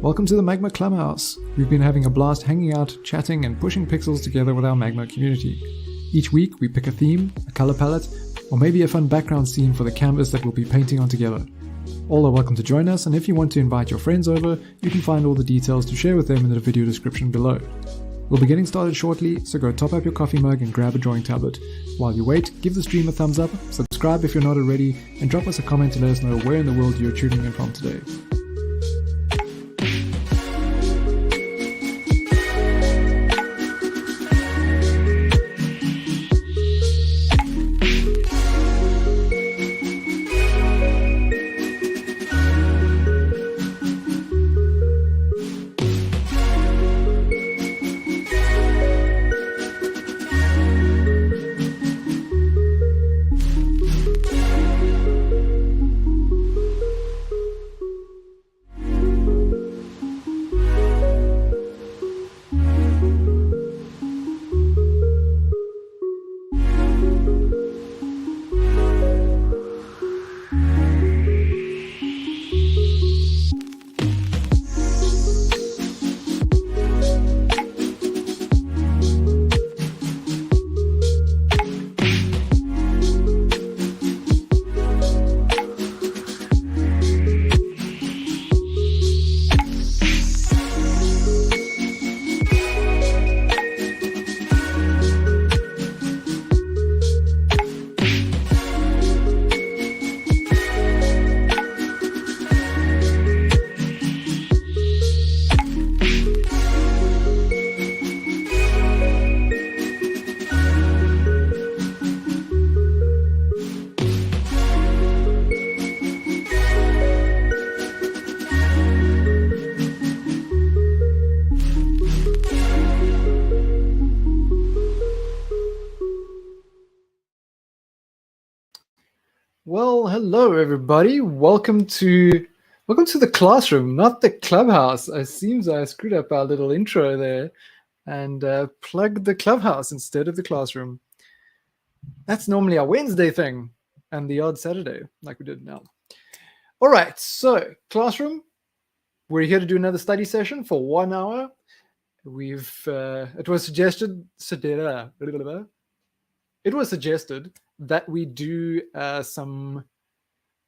Welcome to the Magma Clubhouse. We've been having a blast hanging out, chatting, and pushing pixels together with our Magma community. Each week, we pick a theme, a color palette, or maybe a fun background scene for the canvas that we'll be painting on together. All are welcome to join us, and if you want to invite your friends over, you can find all the details to share with them in the video description below. We'll be getting started shortly, so go top up your coffee mug and grab a drawing tablet. While you wait, give the stream a thumbs up, subscribe if you're not already, and drop us a comment to let us know where in the world you're tuning in from today. Well, hello everybody. Welcome to the classroom, not the clubhouse. It seems I screwed up our little intro there and plugged the clubhouse instead of the classroom. That's normally our Wednesday thing and the odd Saturday, like we did now. All right, so classroom, we're here to do another study session for 1 hour. It was suggested that we do some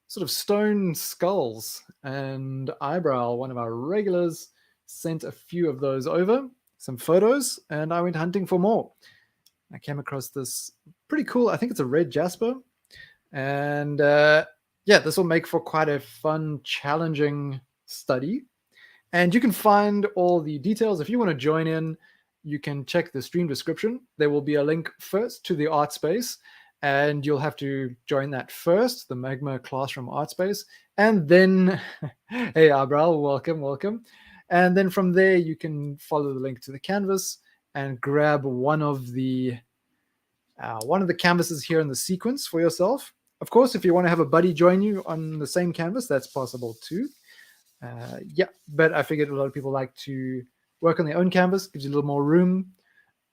sort of stone skulls, and Eyebrow, one of our regulars, sent a few of those over, some photos, and I went hunting for more. I came across this pretty cool, I think it's a red jasper, and yeah, this will make for quite a fun, challenging study. And you can find all the details. If you want to join in, you can check the stream description. There will be a link first to the Artspace, and you'll have to join that first, the Magma Classroom Artspace. And then, hey, Eyebrow, welcome. And then from there, you can follow the link to the canvas and grab one of the canvases here in the sequence for yourself. Of course, if you want to have a buddy join you on the same canvas, that's possible too. Yeah, but I figured a lot of people like to work on their own canvas, gives you a little more room.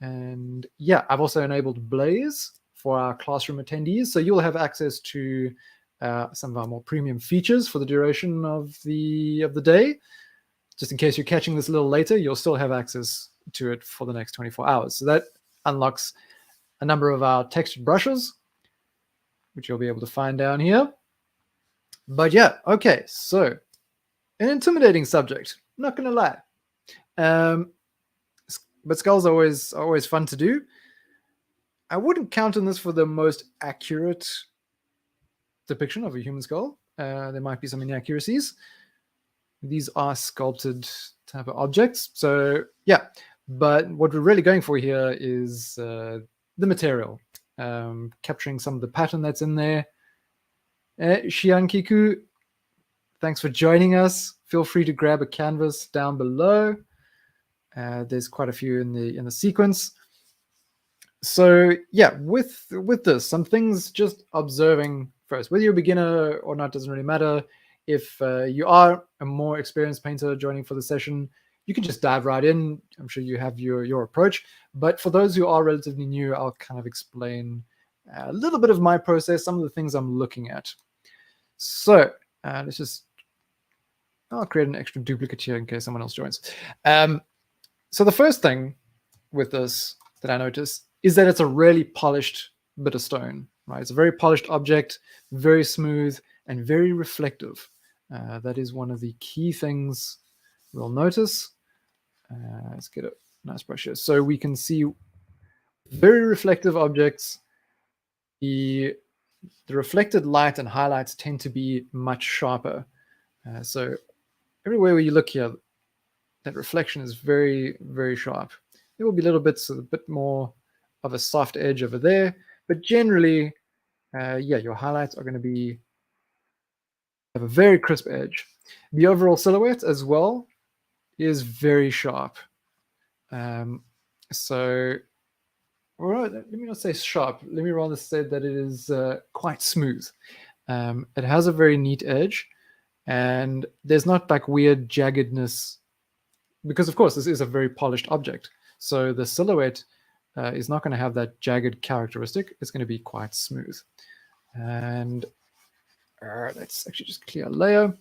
And yeah, I've also enabled Blaze for our classroom attendees, so you'll have access to some of our more premium features for the duration of the day. Just in case you're catching this a little later, you'll still have access to it for the next 24 hours. So that unlocks a number of our textured brushes, which you'll be able to find down here. But yeah, okay, so an intimidating subject, not gonna lie. But skulls are always fun to do. I wouldn't count on this for the most accurate depiction of a human skull. There might be some inaccuracies. These are sculpted type of objects. So yeah, but what we're really going for here is the material, capturing some of the pattern that's in there. Shiankiku, thanks for joining us. Feel free to grab a canvas down below. There's quite a few in the sequence. So yeah, with this, some things just observing first. Whether you're a beginner or not doesn't really matter. If you are a more experienced painter joining for the session, you can just dive right in. I'm sure you have your approach. But for those who are relatively new, I'll kind of explain a little bit of my process, some of the things I'm looking at. So let's just I'll create an extra duplicate here in case someone else joins. So the first thing with this that I noticed is that it's a really polished bit of stone, right? It's a very polished object, very smooth and very reflective. That is one of the key things we'll notice. Let's get a nice brush here. So we can see very reflective objects. The reflected light and highlights tend to be much sharper. So everywhere where you look here, that reflection is very, very sharp. There will be little bits, a bit more of a soft edge over there, but generally, yeah, your highlights are going to have a very crisp edge. The overall silhouette as well is very sharp. So, all right, let me not say sharp. Let me rather say that it is quite smooth. It has a very neat edge, and there's not like weird jaggedness, because of course this is a very polished object. So the silhouette is not going to have that jagged characteristic. It's going to be quite smooth. And let's actually just clear a layer.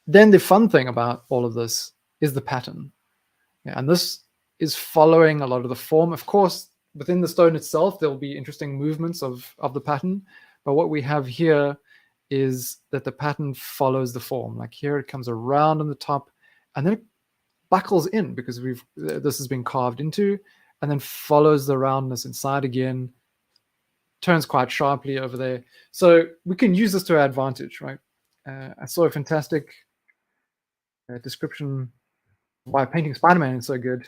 Then the fun thing about all of this is the pattern. Yeah, and this is following a lot of the form. Of course, within the stone itself, there'll be interesting movements of the pattern. But what we have here is that the pattern follows the form. Like here, it comes around on the top, and then it buckles in because this has been carved into, and then follows the roundness inside again, turns quite sharply over there. So we can use this to our advantage, right? I saw a fantastic description why painting Spider-Man is so good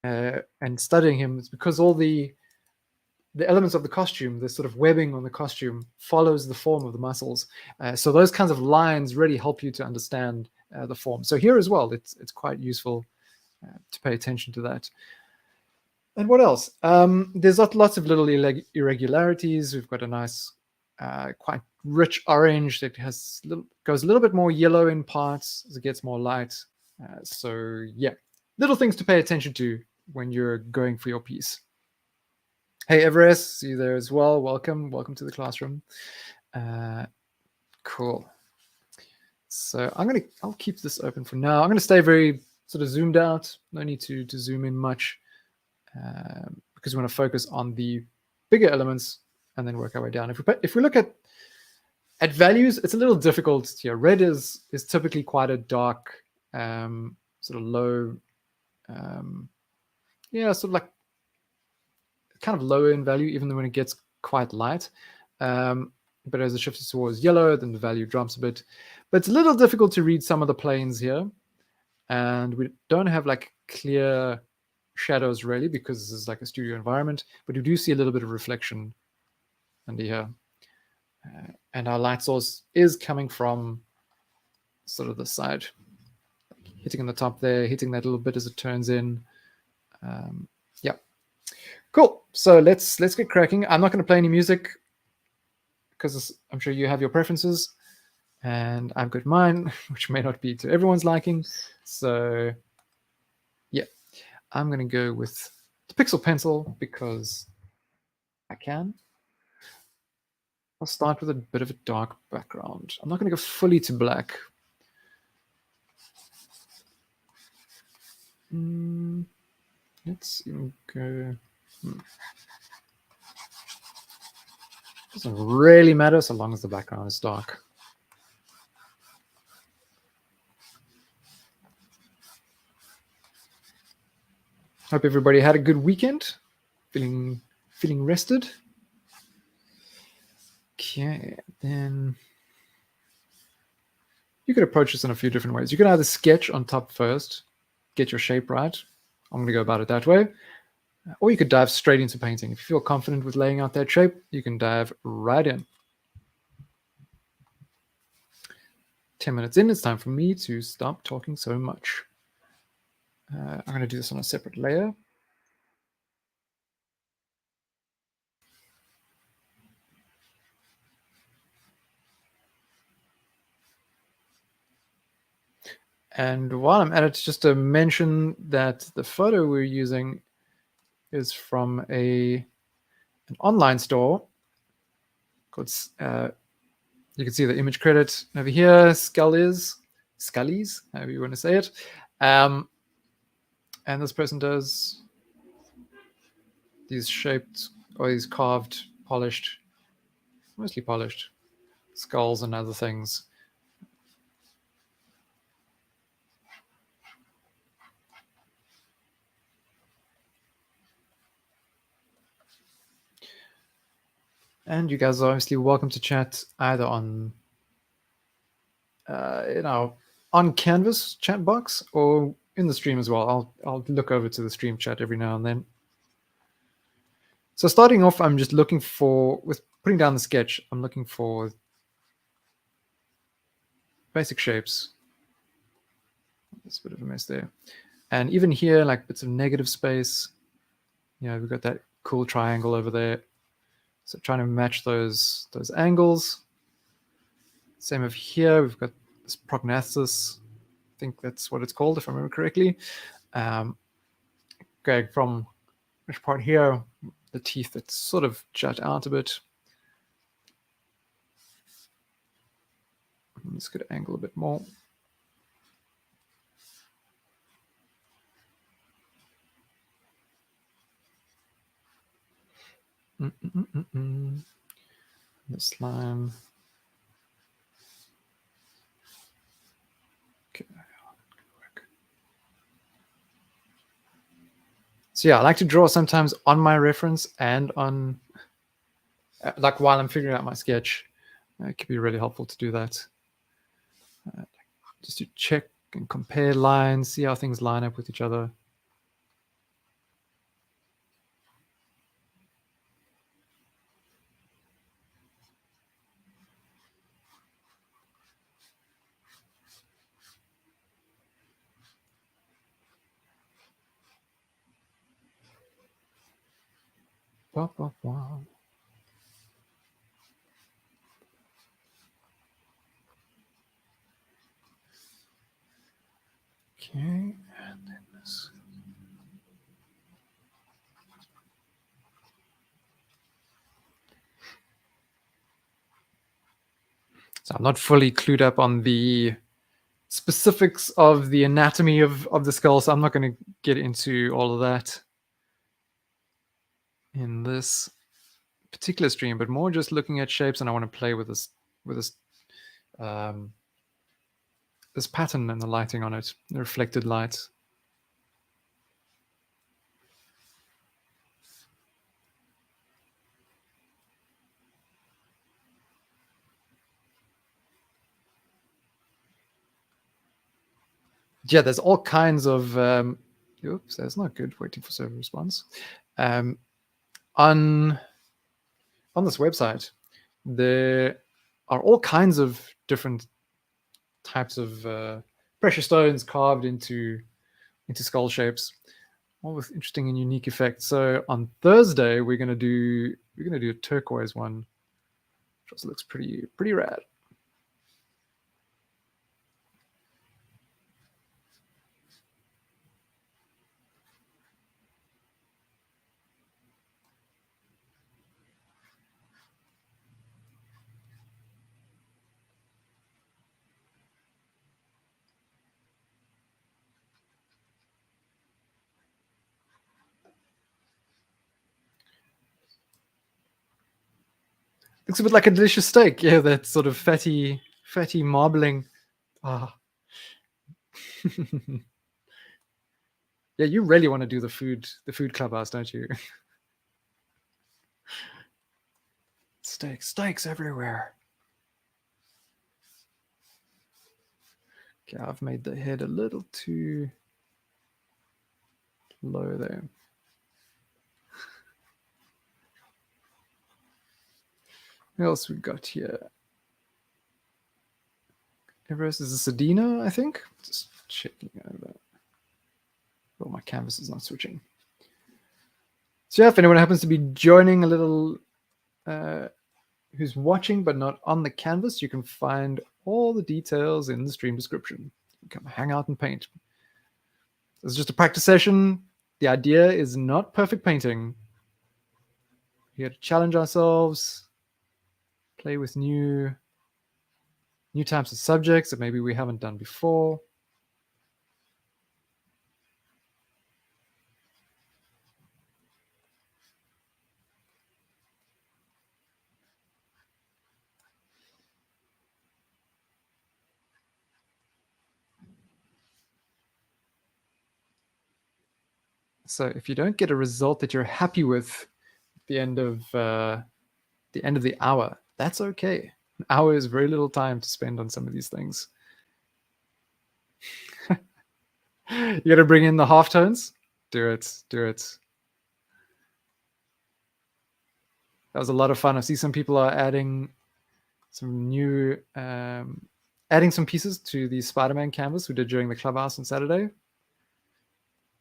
and studying him is because all the elements of the costume, the sort of webbing on the costume, follows the form of the muscles. So those kinds of lines really help you to understand the form. So here as well, it's quite useful to pay attention to that. And what else? There's lots of little irregularities. We've got a nice, quite rich orange that goes a little bit more yellow in parts as it gets more light. So yeah, little things to pay attention to when you're going for your piece. Hey Everest, see you there as well. Welcome to the classroom. Cool. So I'll keep this open for now. I'm gonna stay very sort of zoomed out. No need to zoom in much because we want to focus on the bigger elements and then work our way down. If we look at values, it's a little difficult here. Red is typically quite a dark, sort of low, yeah, sort of like kind of lower in value, even when it gets quite light. But as it shifts towards yellow, then the value drops a bit. But it's a little difficult to read some of the planes here. And we don't have like clear shadows really, because this is like a studio environment, but we do see a little bit of reflection under here. And our light source is coming from sort of the side, hitting on the top there, hitting that little bit as it turns in. Yeah, cool. So let's get cracking. I'm not going to play any music because I'm sure you have your preferences and I've got mine, which may not be to everyone's liking. So yeah, I'm going to go with the pixel pencil because I can. I'll start with a bit of a dark background. I'm not going to go fully to black. Let's even go. Doesn't really matter so long as the background is dark. Hope everybody had a good weekend. Feeling rested. Okay, then you could approach this in a few different ways. You can either sketch on top first, get your shape right. I'm going to go about it that way. Or you could dive straight into painting. If you feel confident with laying out that shape, you can dive right in. 10 minutes in, it's time for me to stop talking so much. I'm going to do this on a separate layer. And while I'm at it, just to mention that the photo we're using is from an online store called, you can see the image credit over here, Skull is. scullies, however you want to say it. And this person does these shaped, or these carved, polished, mostly polished skulls and other things. And you guys are obviously welcome to chat either on, on Canvas chat box or in the stream as well. I'll look over to the stream chat every now and then. So starting off, I'm just looking for, with putting down the sketch, I'm looking for basic shapes. There's a bit of a mess there. And even here, like bits of negative space. We've got that cool triangle over there. So trying to match those angles. Same over here, we've got this prognathus. I think that's what it's called, if I remember correctly. Going from which part here, the teeth that sort of jut out a bit. This could angle a bit more. The slime. Okay. So yeah, I like to draw sometimes on my reference and on, like while I'm figuring out my sketch. It could be really helpful to do that. Just to check and compare lines, see how things line up with each other. Wow. Okay, and then this. So I'm not fully clued up on the specifics of the anatomy of the skull, so I'm not going to get into all of that in this particular stream, but more just looking at shapes, and I want to play with this this pattern and the lighting on it, the reflected light. Yeah, there's all kinds of oops, that's not good. Waiting for server response. On this website, there are all kinds of different types of precious stones carved into skull shapes, all with interesting and unique effects. So on Thursday, we're gonna do a turquoise one, which also looks pretty rad. Looks a bit like a delicious steak. Yeah, that sort of fatty marbling. Ah. Yeah, you really want to do the food clubhouse, don't you? Steaks everywhere. Okay, I've made the head a little too low there. What else we got here? Everest is a Sedina, I think. Just checking over. Oh, my canvas is not switching. So yeah, if anyone happens to be joining a little, who's watching but not on the canvas, you can find all the details in the stream description. You can come hang out and paint. This is just a practice session. The idea is not perfect painting. We're here to challenge ourselves, play with new new types of subjects that maybe we haven't done before. So if you don't get a result that you're happy with at the end of the hour, that's okay. An hour is very little time to spend on some of these things. You got to bring in the halftones. Do it. Do it. That was a lot of fun. I see some people are adding some new, adding some pieces to the Spider-Man canvas we did during the clubhouse on Saturday.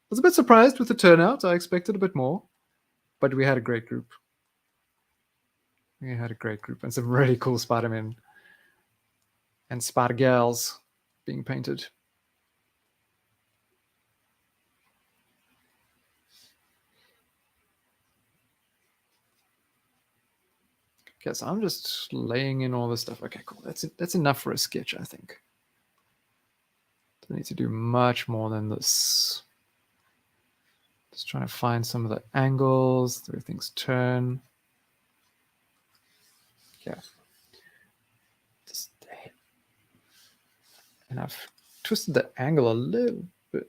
I was a bit surprised with the turnout. I expected a bit more, but we had a great group. We had a great group and some really cool Spider-Men and Spider-Girls being painted. Okay, so I'm just laying in all this stuff. Okay, cool. That's enough for a sketch, I think. Don't need to do much more than this. Just trying to find some of the angles where things turn. Yeah. And I've twisted the angle a little bit.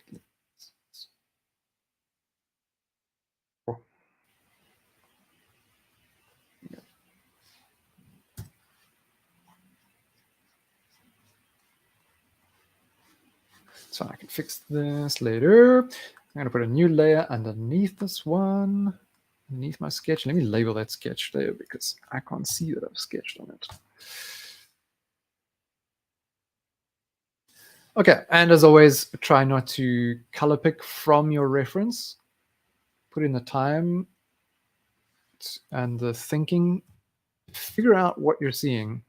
So I can fix this later. I'm going to put a new layer underneath this one, underneath my sketch. Let me label that sketch there because I can't see that I've sketched on it. Okay, and as always, try not to color pick from your reference. Put in the time and the thinking. Figure out what you're seeing.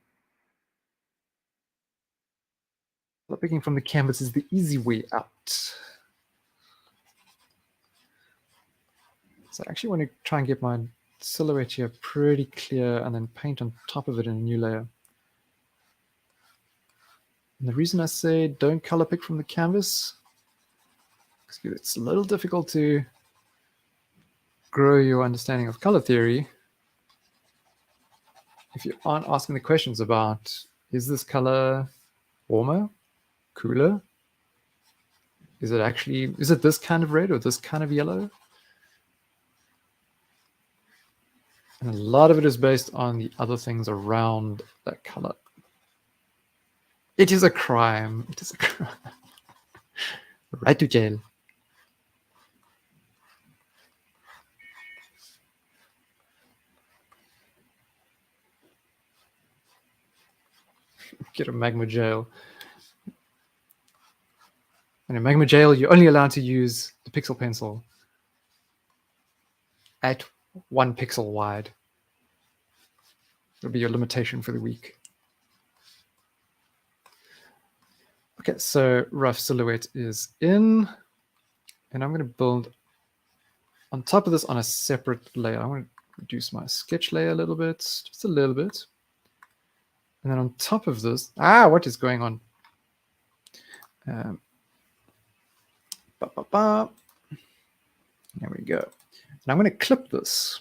Color picking from the canvas is the easy way out. So I actually want to try and get my silhouette here pretty clear and then paint on top of it in a new layer. And the reason I say don't color pick from the canvas is because it's a little difficult to grow your understanding of color theory if you aren't asking the questions about, is this color warmer, cooler? Is it this kind of red or this kind of yellow? And a lot of it is based on the other things around that color. It is a crime. It is a crime. Right to jail. Get a magma jail. And in magma jail, you're only allowed to use the pixel pencil at 1 pixel wide. It'll be your limitation for the week. Okay, so rough silhouette is in. And I'm going to build on top of this on a separate layer. I'm going to reduce my sketch layer a little bit, just a little bit. And then on top of this, what is going on? There we go. And I'm going to clip this.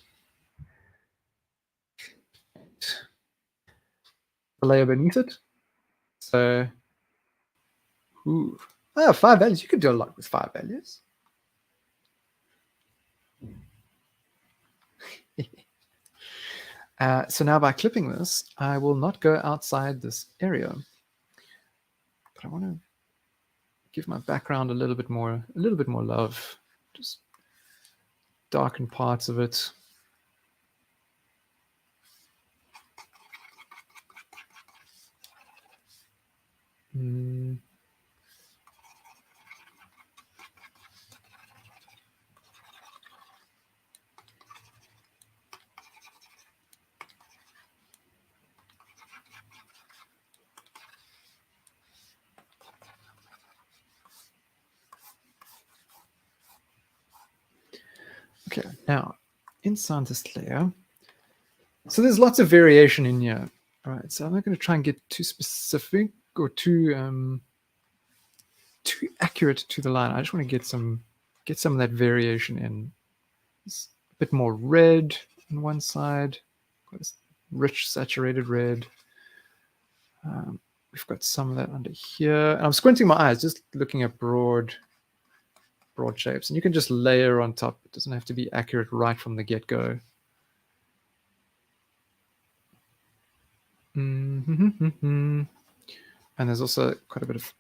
The layer beneath it. So, 5 values. You could do a lot with 5 values. So now by clipping this, I will not go outside this area. But I want to give my background a little bit more love. Just darken parts of it. Okay, now inside this layer, so there's lots of variation in here. All right, so I'm not going to try and get too specific or too accurate to the line. I just want to get some of that variation in. It's a bit more red on one side, quite a rich saturated red. We've got some of that under here. And I'm squinting my eyes, just looking at broad shapes. And you can just layer on top. It doesn't have to be accurate right from the get-go. And there's also quite a bit of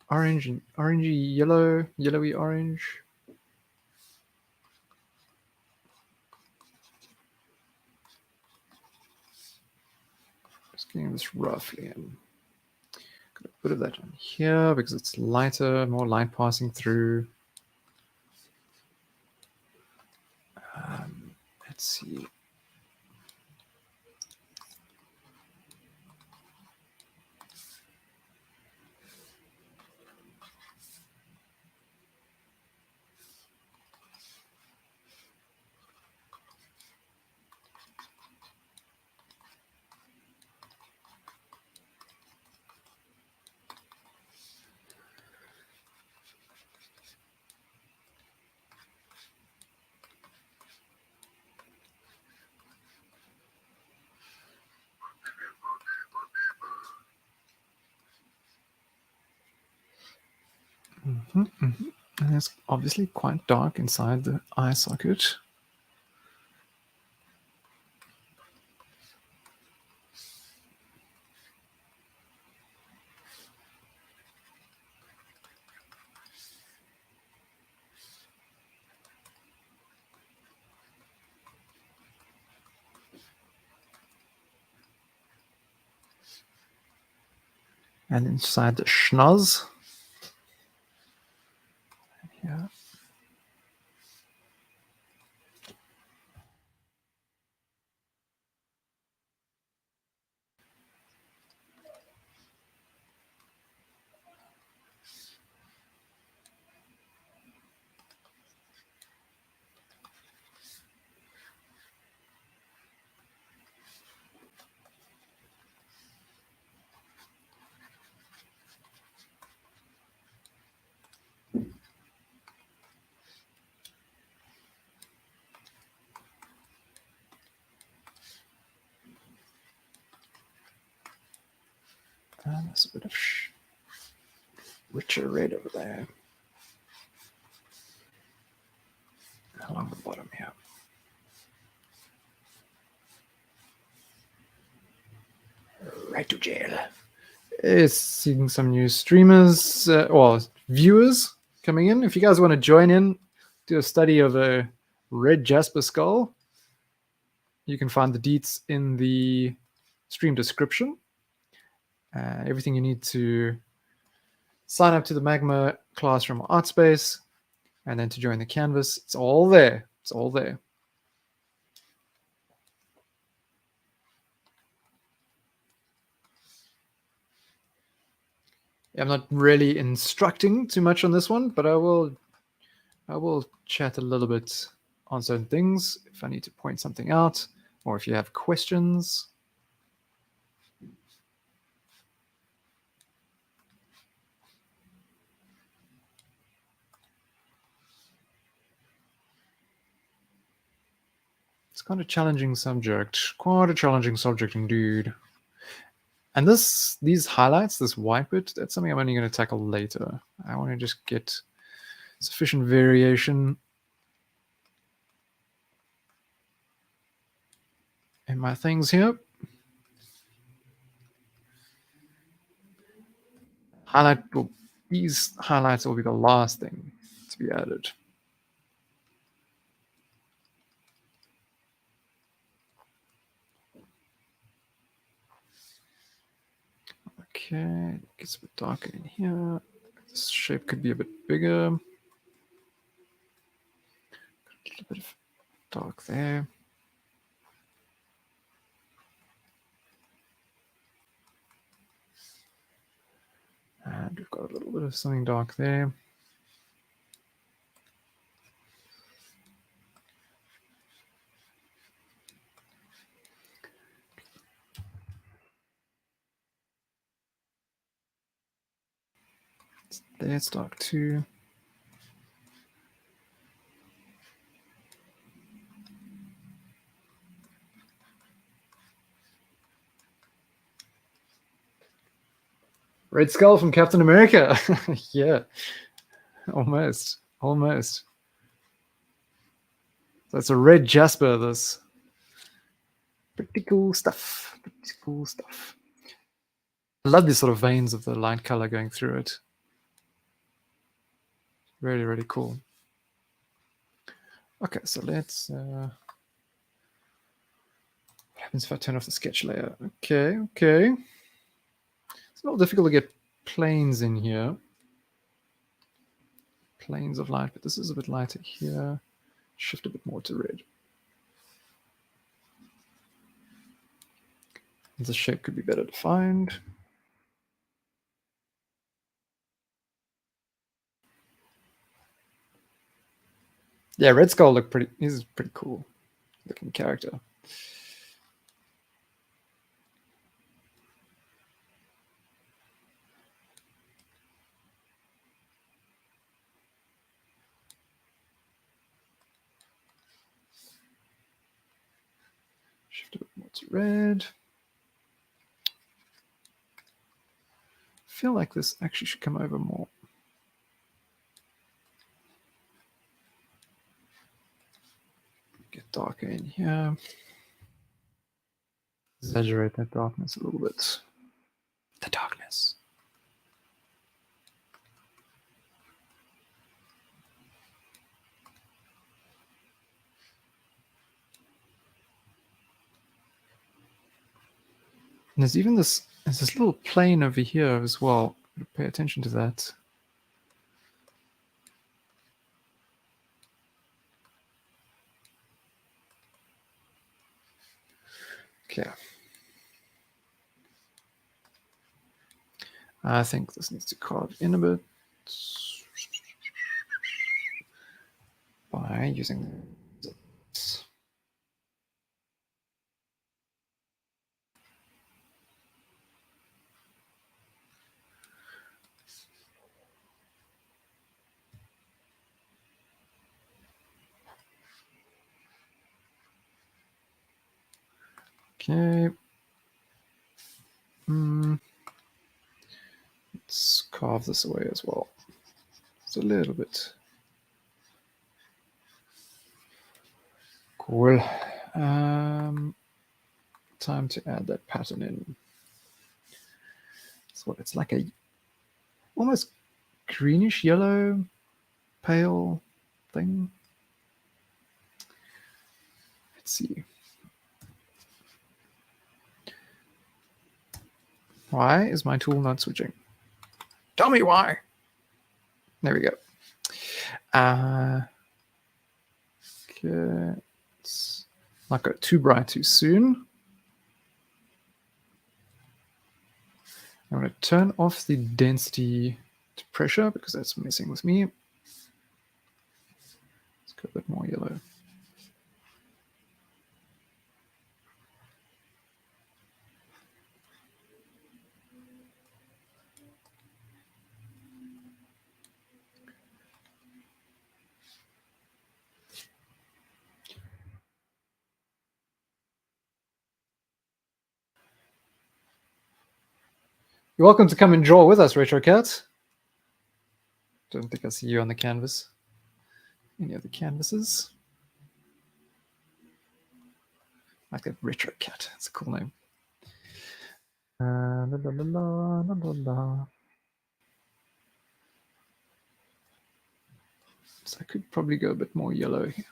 orange and orangey yellow, yellowy orange. Just getting this roughly in. Got a bit of that on here because it's lighter, more light passing through. Let's see. And it's obviously quite dark inside the eye socket. And inside the schnoz. Yeah. And there's a bit of richer red over there. Along the bottom here. Right to jail. It's seeing some new streamers or viewers coming in. If you guys want to join in, do a study of a red jasper skull, you can find the deets in the stream description. Everything you need to sign up to the Magma Classroom Artspace, and then to join the canvas, it's all there. It's all there. I'm not really instructing too much on this one, but I will chat a little bit on certain things if I need to point something out, or if you have questions. It's quite a challenging subject. Quite a challenging subject indeed. And these highlights, this white bit, that's something I'm only going to tackle later. I want to just get sufficient variation in my things here. These highlights will be the last thing to be added. Okay, it gets a bit darker in here. This shape could be a bit bigger. A little bit of dark there. And we've got a little bit of something dark there. There, it's dark too. Red Skull from Captain America. Yeah, almost. Almost. That's a red Jasper, this. Pretty cool stuff. Pretty cool stuff. I love these sort of veins of the light color going through it. Really, really cool. Okay, so let's... what happens if I turn off the sketch layer? Okay, okay. It's a little difficult to get planes in here. Planes of light, but this is a bit lighter here. Shift a bit more to red. The shape could be better defined. Yeah, Red Skull look pretty. He's a pretty cool looking character. Shift a bit more to red. I feel like this actually should come over more. Get darker in here. Exaggerate that darkness a little bit. The darkness. And there's even this, there's this little plane over here as well. Pay attention to that. Okay. I think this needs to carve in a bit by using this. Okay. Let's carve this away as well. It's a little bit cool. Time to add that pattern in. So it's like a almost greenish yellow, pale thing. Let's see. Why is my tool not switching? Tell me why. There we go. Okay. Let's not go too bright too soon. I'm going to turn off the density to pressure because that's messing with me. Let's go a bit more yellow. You're welcome to come and draw with us, RetroCat. Don't think I see you on the canvas. Any other canvases? I like that RetroCat. It's a cool name. La, la, la, la, la, la. So I could probably go a bit more yellow here.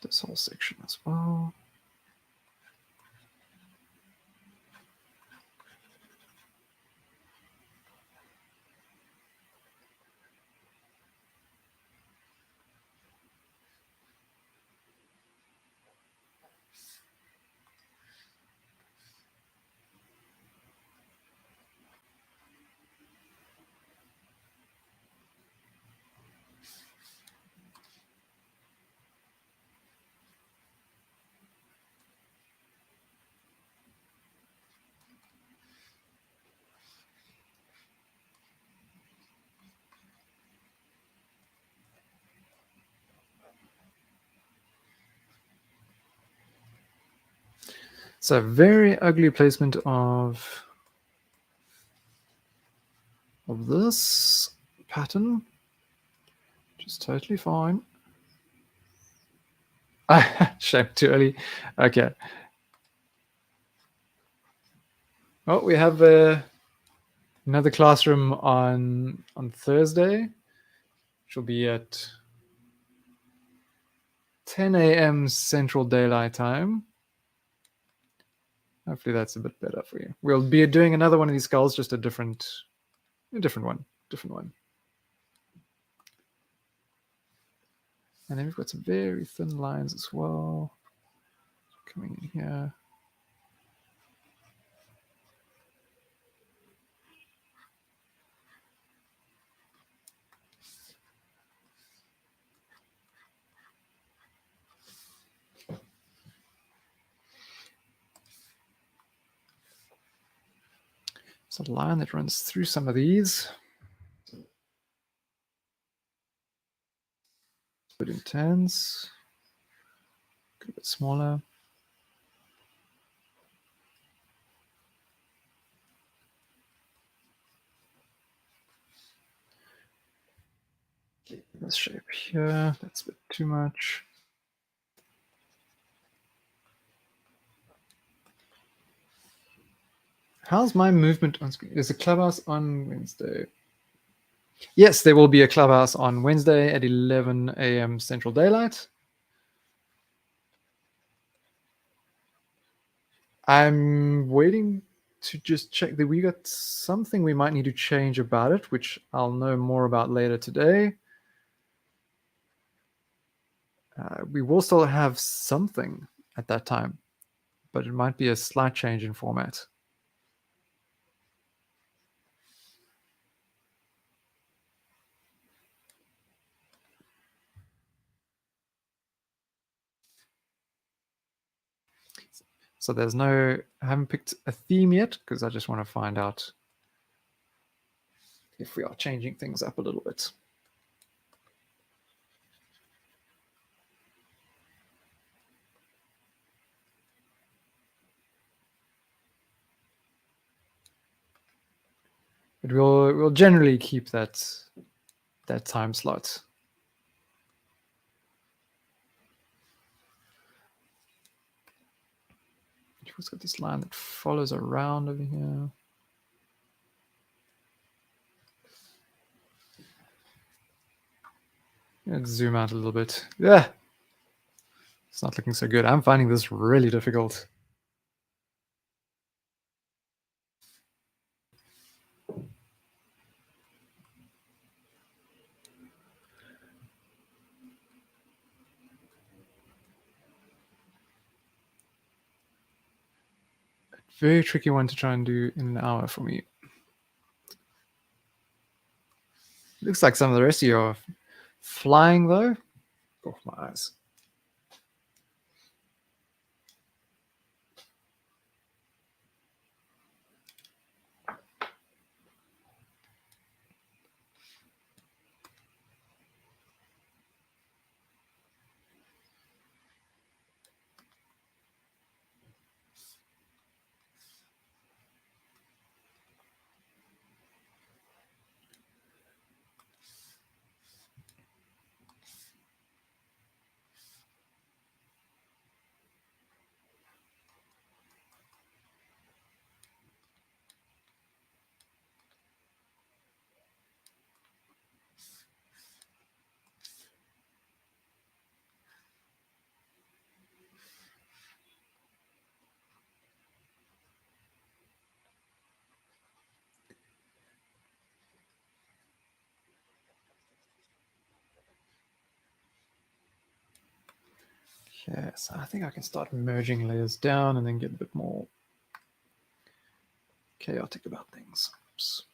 This whole section as well. So very ugly placement of this pattern, which is totally fine. Shame, too early. Okay. Oh, we have another classroom on Thursday, which will be at 10 a.m. Central Daylight Time. Hopefully that's a bit better for you. We'll be doing another one of these skulls, just a different one. And then we've got some very thin lines as well coming in here. There's a line that runs through some of these. A bit intense. A bit smaller. This shape here, that's a bit too much. How's my movement on screen? There's a clubhouse on Wednesday. Yes, there will be a clubhouse on Wednesday at 11 a.m. Central Daylight. I'm waiting to just check that we got something we might need to change about it, which I'll know more about later today. We will still have something at that time, but it might be a slight change in format. So there's no, I haven't picked a theme yet because I just want to find out if we are changing things up a little bit. But we'll generally keep that time slot. We've got this line that follows around over here. Let's zoom out a little bit. Yeah, it's not looking so good. I'm finding this really difficult. Very tricky one to try and do in an hour for me. Looks like some of the rest of you are flying though. Oh, my eyes. Yes, I think I can start merging layers down and then get a bit more chaotic about things. Oops.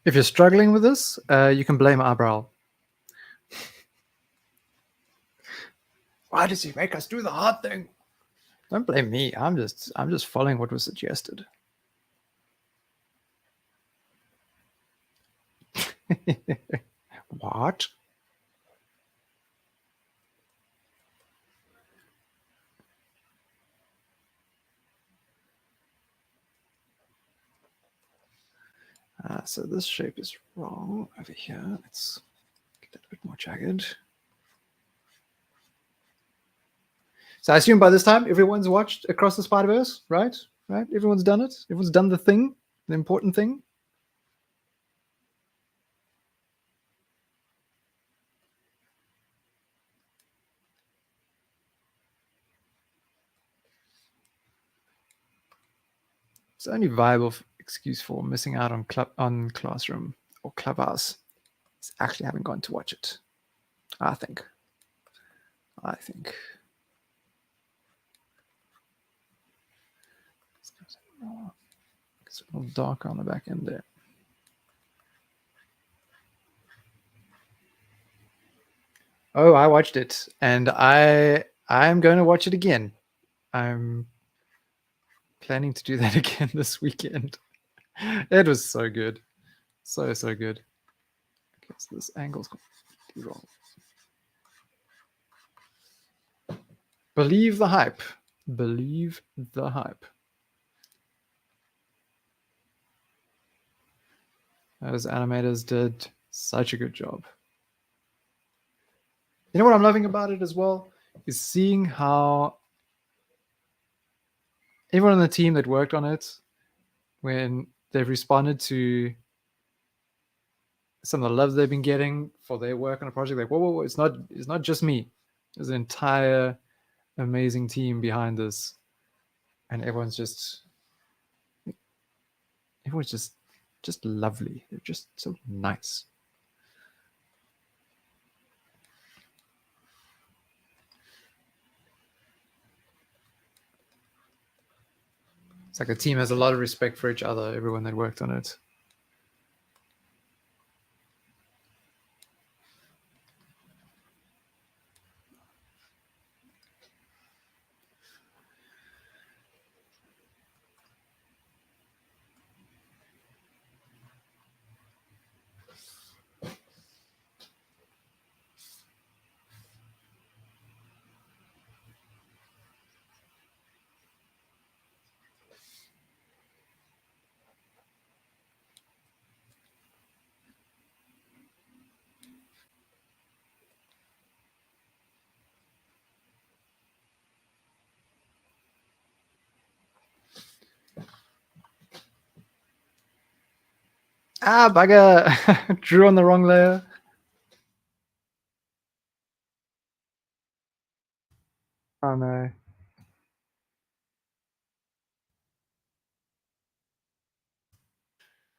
If you're struggling with this, you can blame Eyebrow. Why does he make us do the hard thing? Don't blame me. I'm just following what was suggested. What? So this shape is wrong over here. Let's get that a bit more jagged. So I assume by this time everyone's watched Across the Spider-Verse, right? Right? Everyone's done it. Everyone's done the thing, the important thing. It's the only viable excuse for missing out on Classroom or Clubhouse is actually having gone to watch it. I think. It's a little darker on the back end there. Oh, I watched it, and I'm going to watch it again. I'm planning to do that again this weekend. It was so good, so good. Okay, so this angle's completely wrong. Believe the hype. Believe the hype. Those animators did such a good job. You know what I'm loving about it as well is seeing how everyone on the team that worked on it, when they've responded to some of the love they've been getting for their work on a project, like, whoa, it's not just me. There's an entire amazing team behind this, and everyone's just lovely. They're just so nice. It's like the team has a lot of respect for each other, everyone that worked on it. Ah, bugger! Drew on the wrong layer. Oh no.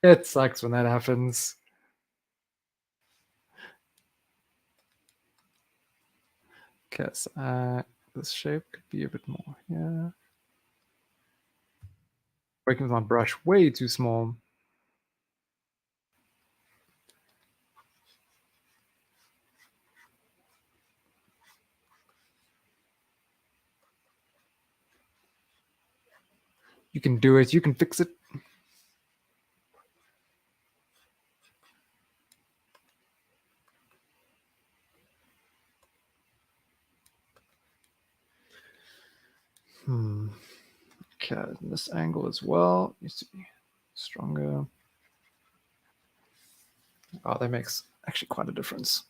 It sucks when that happens. Okay, so this shape could be a bit more. Yeah. Working with my brush way too small. You can do it. You can fix it. Okay, this angle as well needs to be stronger. Oh, that makes actually quite a difference.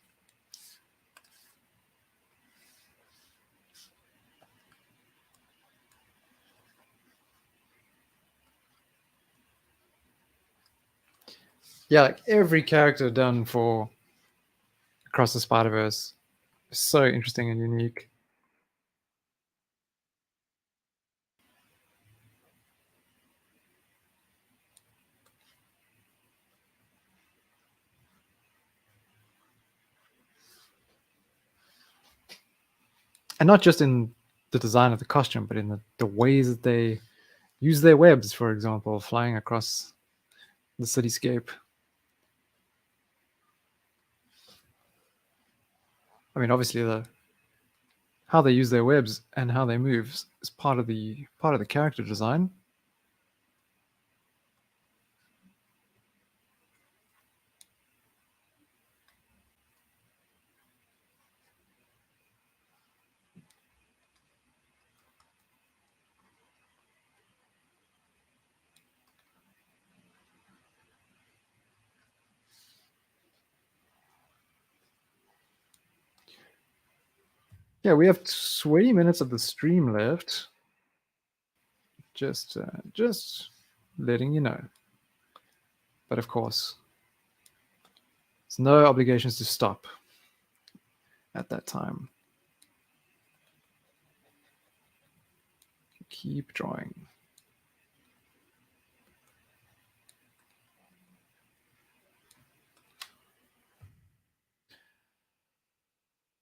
Yeah, like every character done for Across the Spider-Verse is so interesting and unique. And not just in the design of the costume, but in the ways that they use their webs, for example, flying across the cityscape. I mean, obviously how they use their webs and how they move is part of the character design. Yeah, we have 20 minutes of the stream left. Just letting you know. But of course, there's no obligations to stop at that time. Keep drawing.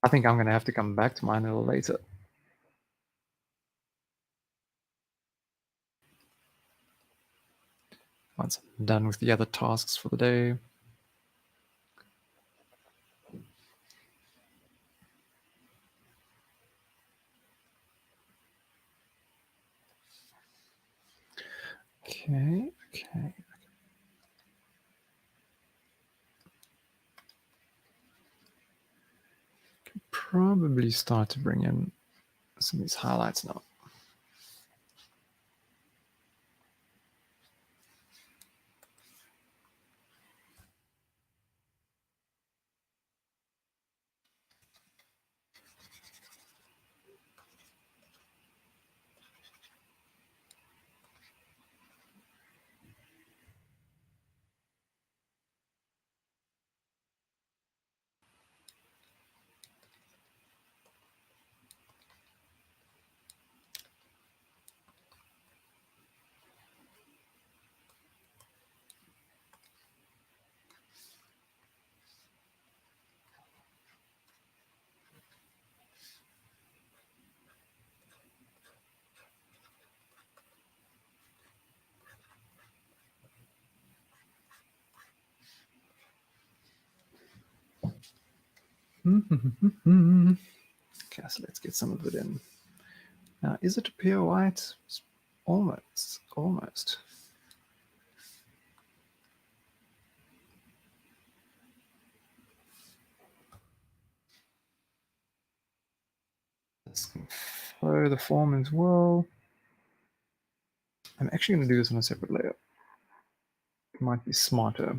I think I'm going to have to come back to mine a little later. Once I'm done with the other tasks for the day. Okay. Can probably start to bring in some of these highlights now. Okay, so let's get some of it in. Now, is it pure white? Almost. Let's flow the form as well. I'm actually going to do this on a separate layer. It might be smarter.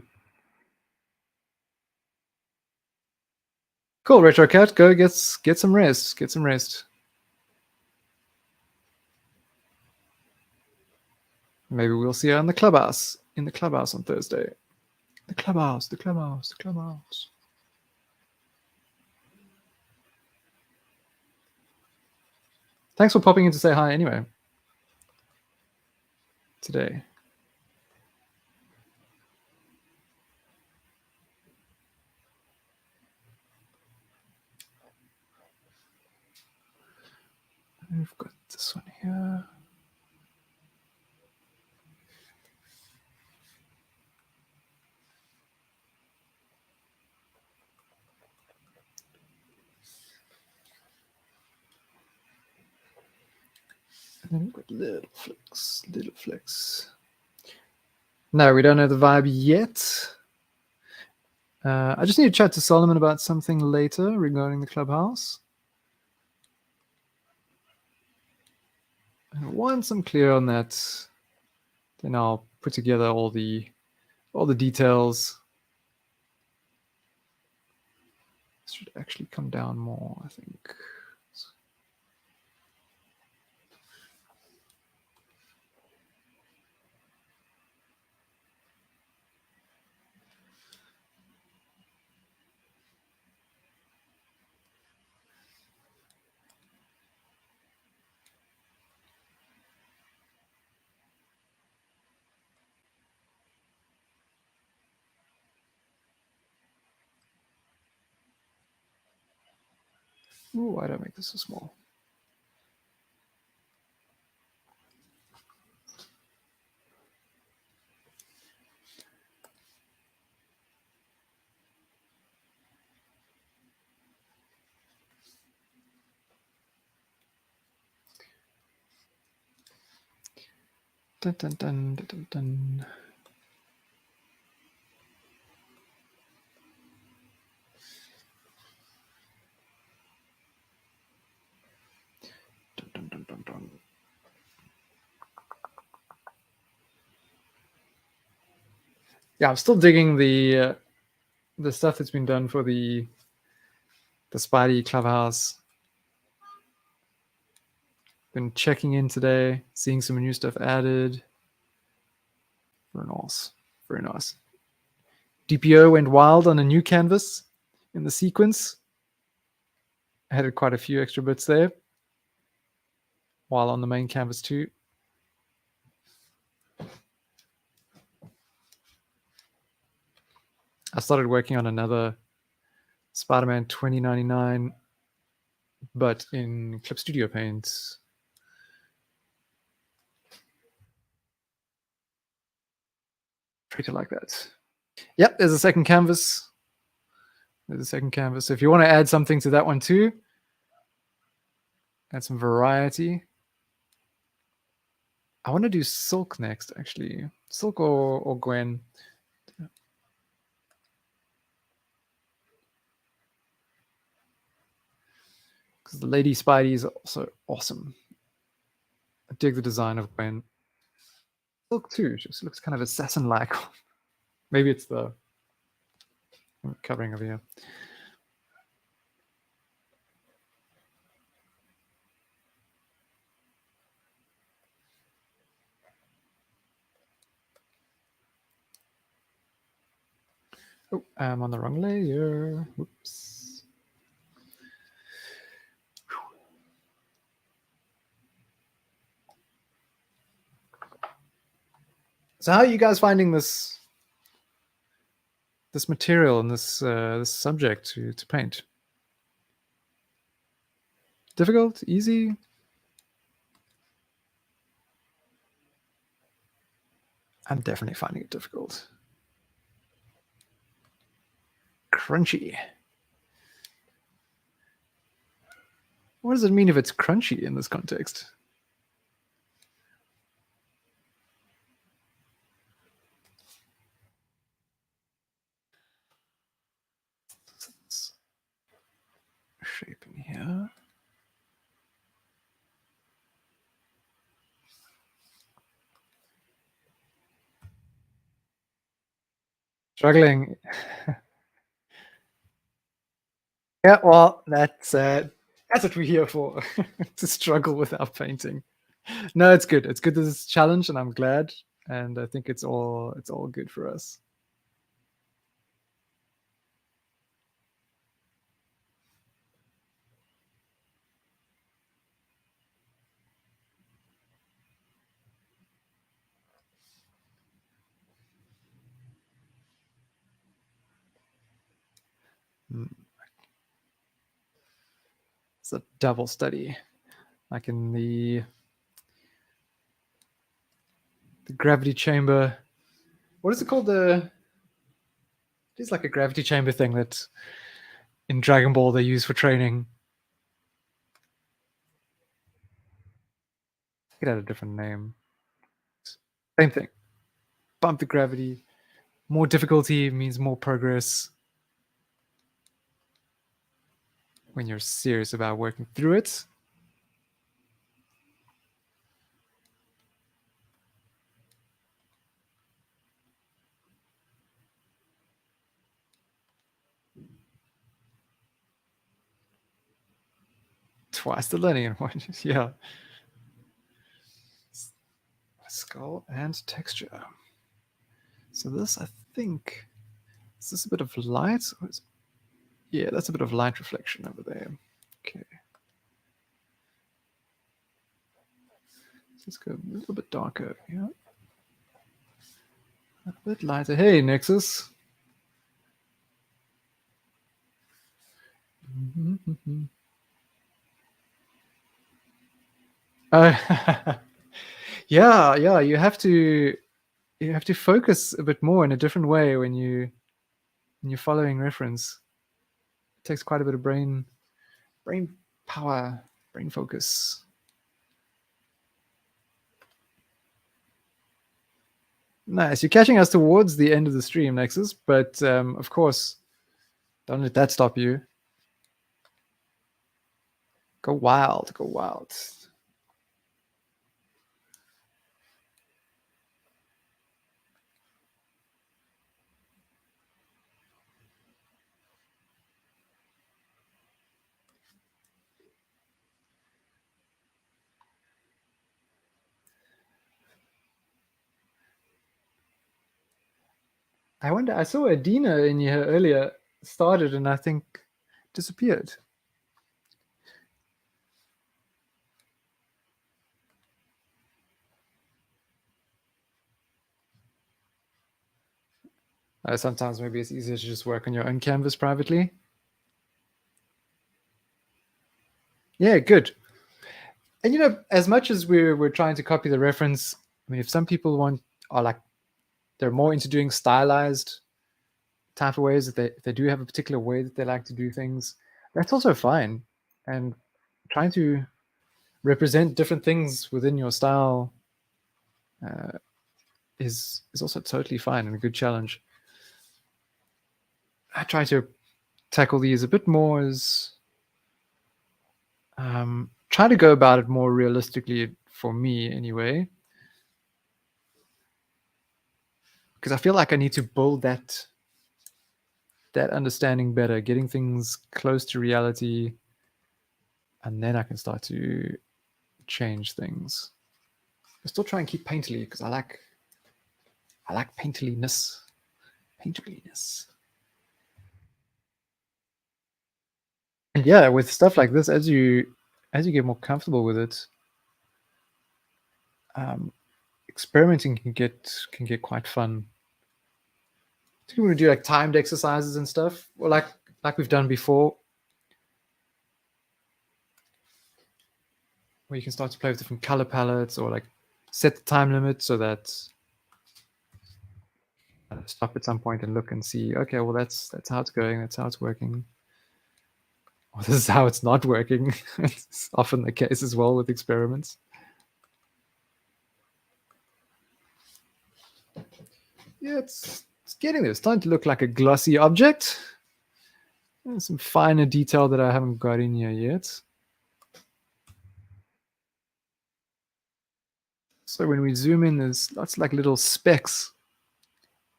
Cool, RetroCat. Go get some rest. Get some rest. Maybe we'll see you in the clubhouse. In the clubhouse on Thursday. The clubhouse. Thanks for popping in to say hi anyway. Today. We've got this one here. And then we've got little flicks. No, we don't know the vibe yet. I just need to chat to Solomon about something later regarding the clubhouse. And once I'm clear on that, then I'll put together all the details. This should actually come down more, I think. Ooh, why don't I make this so small? Dun, dun, dun, dun, dun, dun. Dun, dun, dun, dun, dun. Yeah, I'm still digging the stuff that's been done for the Spidey Clubhouse. Been checking in today, seeing some new stuff added. Very nice. Very nice. DPO went wild on a new canvas in the sequence. Added quite a few extra bits there. While on the main canvas too. I started working on another Spider-Man 2099, but in Clip Studio Paint. Treat it like that. Yep, there's a second canvas. There's a second canvas. So if you want to add something to that one too, add some variety. I want to do Silk next, actually. Silk or Gwen. Because the Lady Spidey is also awesome. I dig the design of Gwen. Silk too. She looks kind of assassin-like. Maybe it's the covering over here. Oh, I'm on the wrong layer. Whoops. So how are you guys finding this material and this subject to paint? Difficult? Easy? I'm definitely finding it difficult. Crunchy. What does it mean if it's crunchy in this context? Shaping here. Struggling. Yeah, well, that's what we're here for, to struggle with our painting. No, it's good. It's good that it's a challenge, and I'm glad. And I think it's all good for us. It's a double study, like in the gravity chamber. What is it called? It's like a gravity chamber thing that in Dragon Ball they use for training. It had a different name. Same thing. Bump the gravity. More difficulty means more progress. When you're serious about working through it. Twice the learning point. Yeah. Skull and texture. So this, I think, is this a bit of light? Yeah, that's a bit of light reflection over there. Okay. Let's go a little bit darker. Yeah. A bit lighter. Hey, Nexus. Yeah, you have to focus a bit more in a different way when you're following reference. It takes quite a bit of brain power, brain focus. Nice. You're catching us towards the end of the stream, Nexus, but of course, don't let that stop you. Go wild, go wild. I wonder, I saw Adina in here earlier, started and I think disappeared. Sometimes maybe it's easier to just work on your own canvas privately. Yeah, good. And you know, as much as we're trying to copy the reference, I mean, if some people are like they're more into doing stylized type of ways, that they do have a particular way that they like to do things, that's also fine. And trying to represent different things within your style is also totally fine and a good challenge. I try to tackle these a bit more as try to go about it more realistically for me anyway, because I feel like I need to build that understanding better, getting things close to reality, and then I can start to change things. I still try and keep painterly because I like painterliness. And yeah, with stuff like this, as you get more comfortable with it, experimenting can get quite fun. So you want to do like timed exercises and stuff, or like we've done before, where you can start to play with different color palettes, or like set the time limit so that stop at some point and look and see, okay, well that's how it's going, that's how it's working. Or this is how it's not working. It's often the case as well with experiments. Yeah, it's getting there. It's starting to look like a glossy object. There's some finer detail that I haven't got in here yet. So when we zoom in, there's lots of like little specks.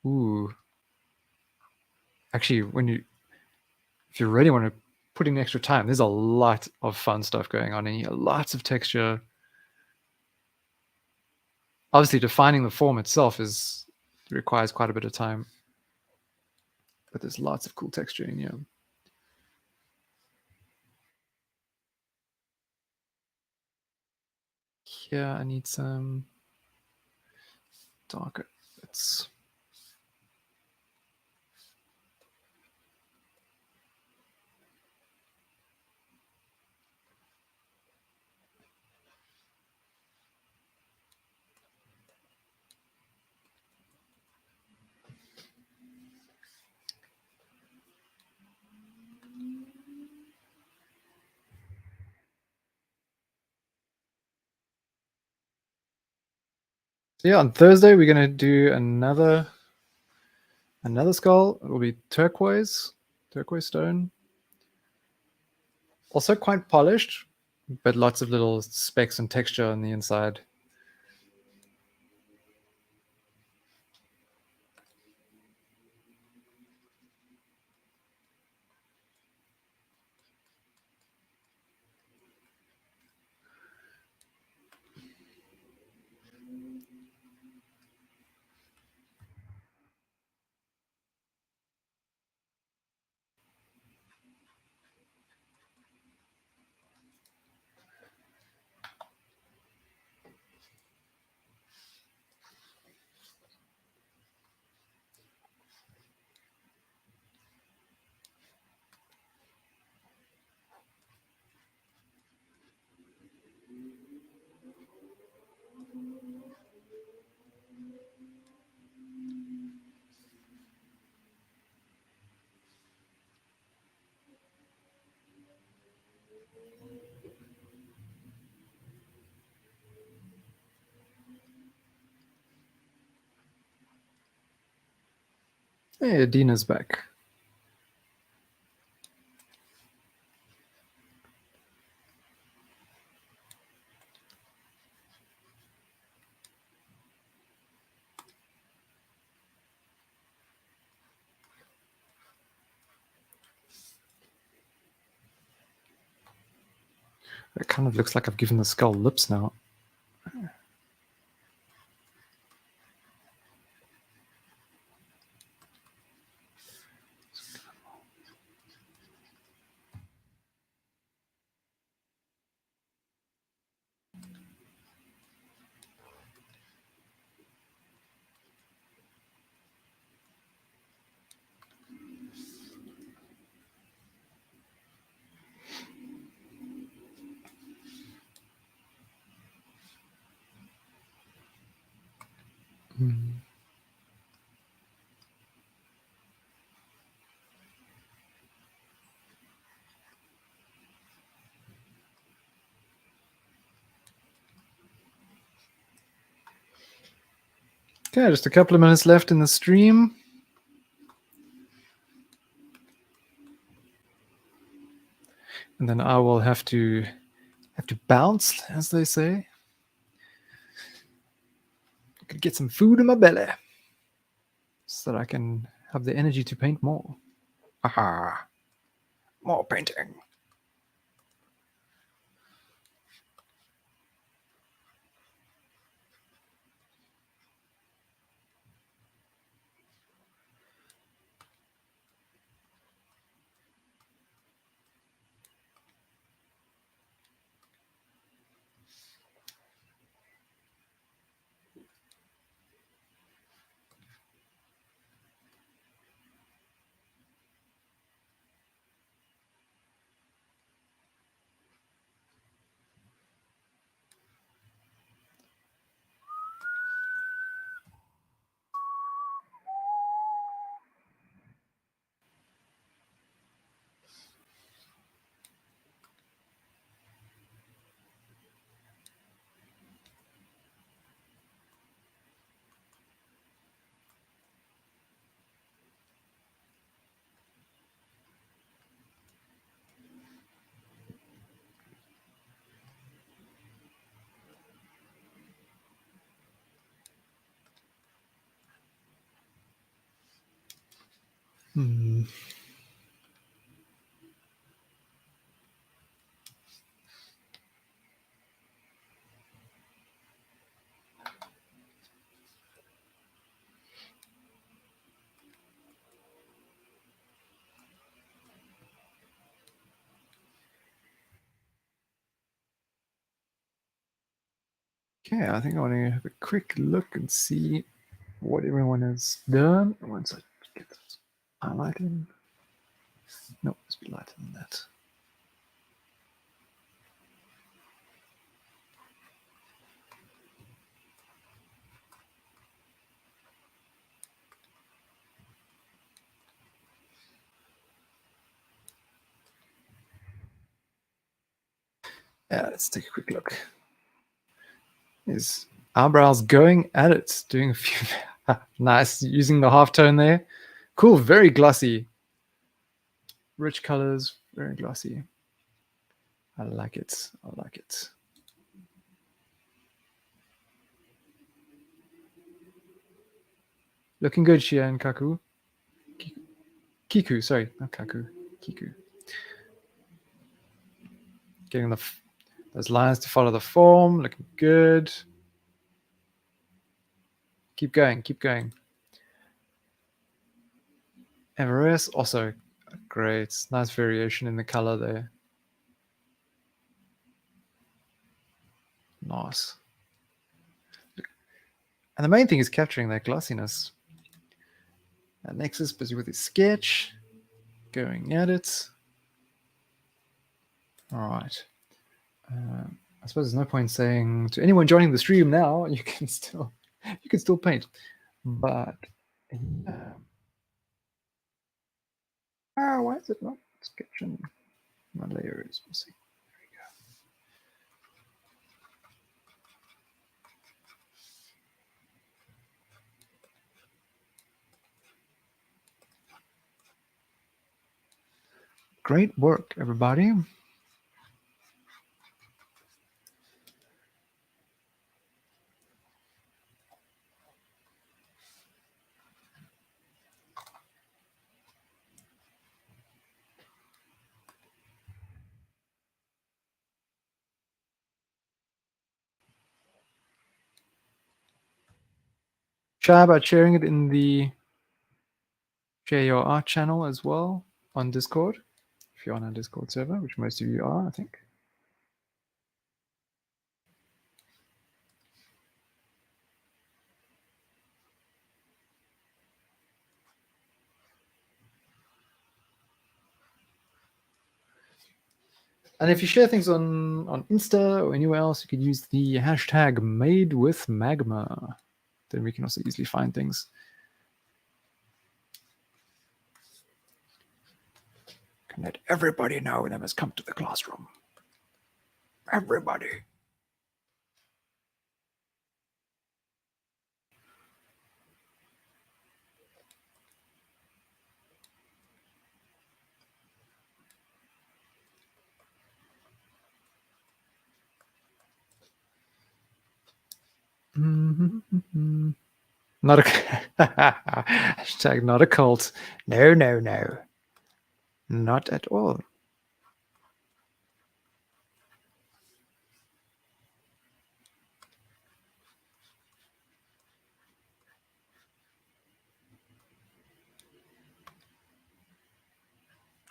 Ooh. Actually, if you really want to put in extra time, there's a lot of fun stuff going on in here. Lots of texture. Obviously, defining the form itself requires quite a bit of time. But there's lots of cool texture in here. Here, I need some darker bits. So yeah, on Thursday we're gonna do another skull. It will be turquoise stone. Also quite polished, but lots of little specks and texture on the inside. Hey, Dina's back. It kind of looks like I've given the skull lips now. Mm. Okay, just a couple of minutes left in the stream. And then I will have to bounce, as they say. I could get some food in my belly so that I can have the energy to paint more. Aha! More painting. Hmm. Okay, I think I want to have a quick look and see what everyone has done. Once I get this highlighted. No, let's be lighter than that. Yeah, let's take a quick look. His eyebrows going at it, doing a few. Nice, using the halftone there. Cool, very glossy. Rich colors, very glossy. I like it. I like it. Looking good, Shia and Kaku. Kiku, sorry, not Kaku. Kiku. Getting those lines to follow the form, looking good. Keep going, keep going. Everest, also great. Nice variation in the color there. Nice. And the main thing is capturing that glossiness. And Nexus busy with his sketch, going at it. All right. I suppose there's no point saying to anyone joining the stream now, you can still paint. But yeah. Why is it not sketching? My layer is missing. Great work, everybody. Shy about sharing it in the Share Your Art channel as well on Discord, if you're on our Discord server, which most of you are, I think. And if you share things on Insta or anywhere else, you could use the hashtag #MadeWithMagma. Then we can also easily find things. Can let everybody know that has come to the classroom. Everybody. Mm-hmm. Not a hashtag not a cult. No, no, no. Not at all.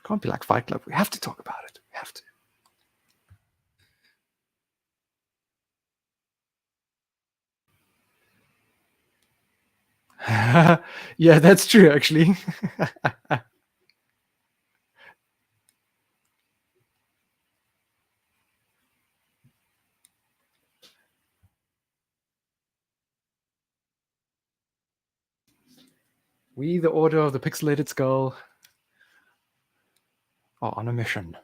Can't be like Fight Club. We have to talk about it. We have to. Yeah, that's true, actually. We, the Order of the Pixelated Skull, are on a mission.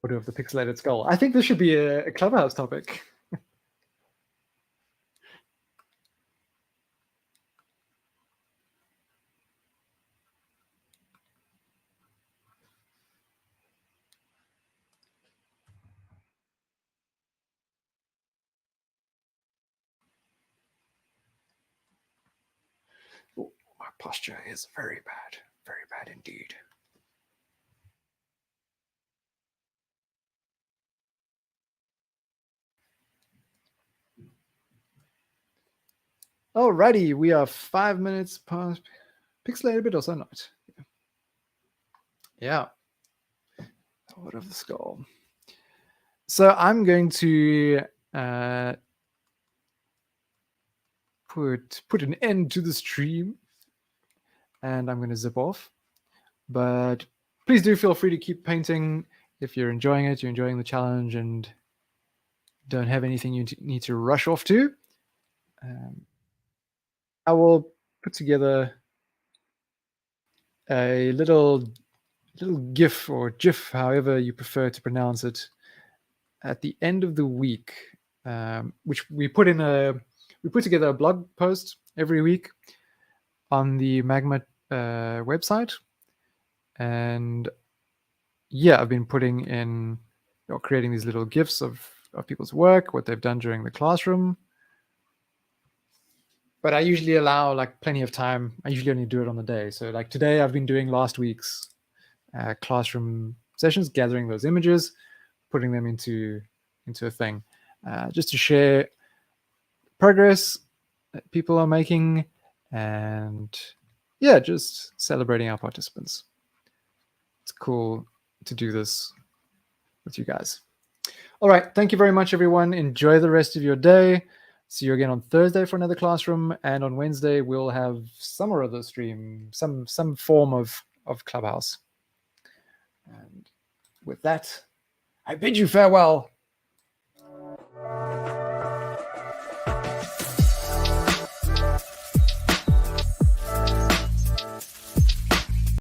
Order of the Pixelated Skull. I think this should be a Clubhouse topic. Ooh, my posture is very bad indeed. Alrighty, we are 5 minutes past Pixelated Bit, also not. Yeah. Order of the Skull. So I'm going to put an end to the stream, and I'm going to zip off. But please do feel free to keep painting if you're enjoying it, you're enjoying the challenge, and don't have anything you need to rush off to. I will put together a little GIF or GIF, however you prefer to pronounce it, at the end of the week, which we put together a blog post every week on the Magma website, and yeah, I've been putting in or creating these little GIFs of people's work, what they've done during the classroom. But I usually allow like plenty of time. I usually only do it on the day. So like today, I've been doing last week's classroom sessions, gathering those images, putting them into a thing, just to share progress that people are making, and yeah, just celebrating our participants. It's cool to do this with you guys. All right, thank you very much, everyone. Enjoy the rest of your day. See you again on Thursday for another classroom, and on Wednesday we'll have some or other stream, some form of Clubhouse. And with that, I bid you farewell.